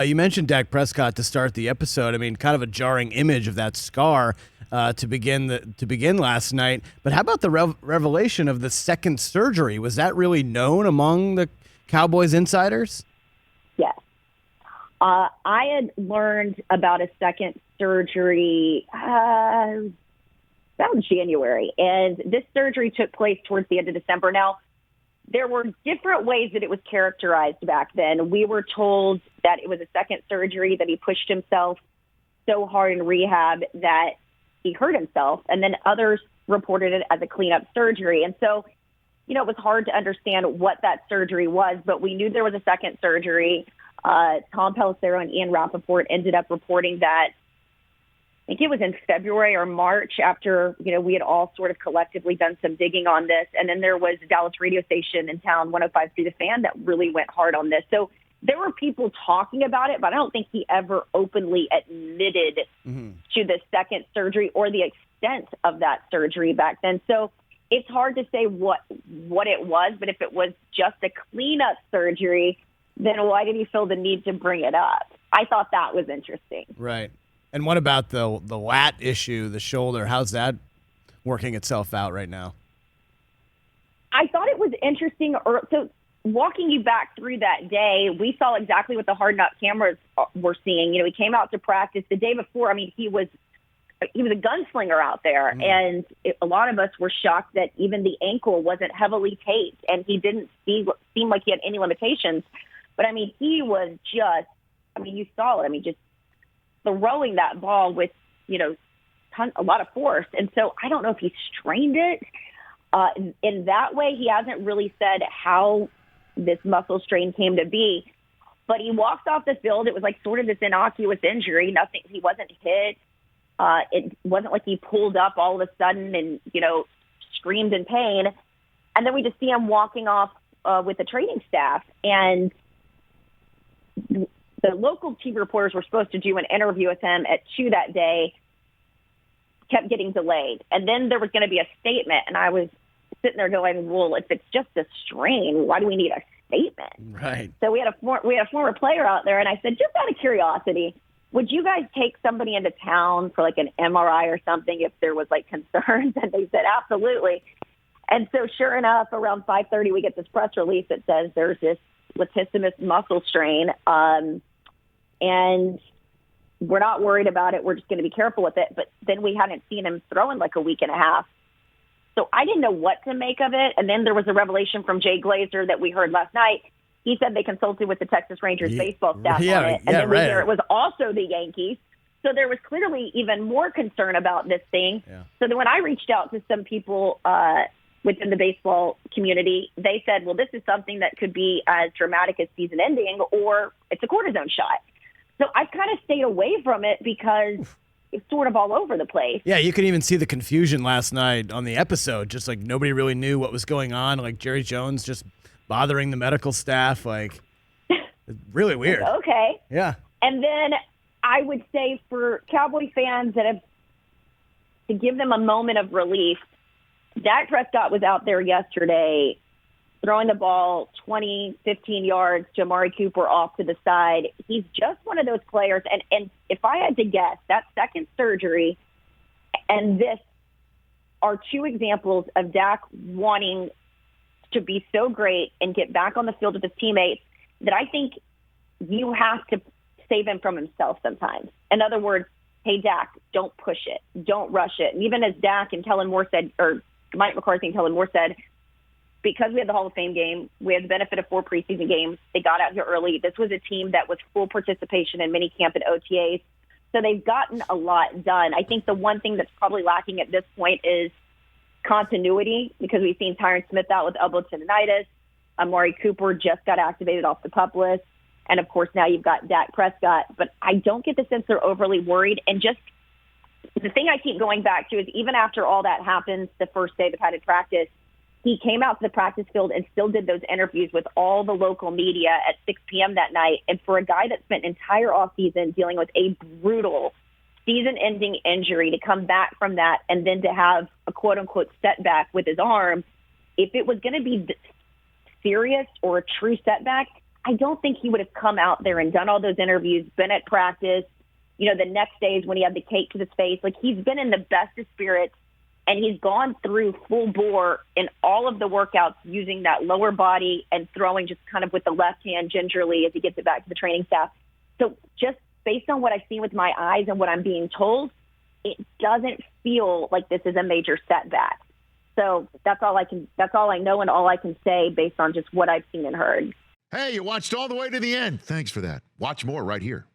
You mentioned Dak Prescott to start the episode. I mean, kind of a jarring image of that scar to begin last night. But how about the revelation of the second surgery? Was that really known among the Cowboys insiders? Yes. I had learned about a second surgery about January, and this surgery took place towards the end of December. Now, there were different ways that it was characterized back then. We were told that it was a second surgery, that he pushed himself so hard in rehab that he hurt himself, and then others reported it as a cleanup surgery. And so, it was hard to understand what that surgery was, but we knew there was a second surgery. Tom Pelissero and Ian Rappaport ended up reporting that, I think it was in February or March, after, we had all sort of collectively done some digging on this. And then there was a Dallas radio station in town, 105.3 The Fan, that really went hard on this. So there were people talking about it, but I don't think he ever openly admitted to the second surgery or the extent of that surgery back then. So it's hard to say what it was, but if it was just a cleanup surgery, then why did he feel the need to bring it up? I thought that was interesting. Right. And what about the lat issue, the shoulder? How's that working itself out right now? I thought it was interesting. So walking you back through that day, we saw exactly what the Hard Knock cameras were seeing. He came out to practice the day before. I mean, he was a gunslinger out there, and a lot of us were shocked that even the ankle wasn't heavily taped, and he didn't seem like he had any limitations. But, I mean, he was just, you saw it. Just throwing that ball with, a lot of force. And so I don't know if he strained it. In that way, he hasn't really said how this muscle strain came to be. But he walked off the field. It was like sort of this innocuous injury. Nothing. He wasn't hit. It wasn't like he pulled up all of a sudden and, screamed in pain. And then we just see him walking off with the training staff. And the local TV reporters were supposed to do an interview with him at 2 that day, kept getting delayed. And then there was going to be a statement, and I was sitting there going, well, if it's just a strain, why do we need a statement? Right. So we had a former player out there, and I said, just out of curiosity, would you guys take somebody into town for like an MRI or something if there was like concerns? And they said, absolutely. And so sure enough, around 5:30, we get this press release that says there's this latissimus muscle strain. And we're not worried about it. We're just going to be careful with it. But then we hadn't seen him throw in like a week and a half. So I didn't know what to make of it. And then there was a revelation from Jay Glazer that we heard last night. He said they consulted with the Texas Rangers baseball staff on it. And then we hear it was also the Yankees. So there was clearly even more concern about this thing. Yeah. So then when I reached out to some people within the baseball community, they said, well, this is something that could be as dramatic as season ending, or it's a cortisone shot. So I kind of stayed away from it because it's sort of all over the place. Yeah, you could even see the confusion last night on the episode. Just like nobody really knew what was going on. Like Jerry Jones just bothering the medical staff. Like, it's really weird. Okay. Yeah. And then I would say for Cowboy fans that have, to give them a moment of relief, Dak Prescott was out there yesterday throwing the ball 20, 15 yards to Amari Cooper off to the side. He's just one of those players. And if I had to guess, that second surgery and this are two examples of Dak wanting to be so great and get back on the field with his teammates that I think you have to save him from himself sometimes. In other words, hey, Dak, don't push it. Don't rush it. And even as Dak and Kellen Moore said, or Mike McCarthy and Kellen Moore said, because we had the Hall of Fame game, we had the benefit of 4 preseason games. They got out here early. This was a team that was full participation in minicamp and OTAs. So they've gotten a lot done. I think the one thing that's probably lacking at this point is continuity, because we've seen Tyron Smith out with elbow tendonitis. Amari Cooper just got activated off the PUP list. And, of course, now you've got Dak Prescott. But I don't get the sense they're overly worried. And just the thing I keep going back to is even after all that happens, the first day of the padded practice, he came out to the practice field and still did those interviews with all the local media at 6 p.m. that night. And for a guy that spent an entire offseason dealing with a brutal season-ending injury to come back from that and then to have a quote-unquote setback with his arm, if it was going to be serious or a true setback, I don't think he would have come out there and done all those interviews, been at practice, the next days when he had the cake to his face. Like, he's been in the best of spirits, and he's gone through full bore in all of the workouts using that lower body and throwing just kind of with the left hand gingerly as he gets it back to the training staff. So just based on what I've seen with my eyes and what I'm being told, it doesn't feel like this is a major setback. So that's all I know and all I can say based on just what I've seen and heard. Hey, you watched all the way to the end. Thanks for that. Watch more right here.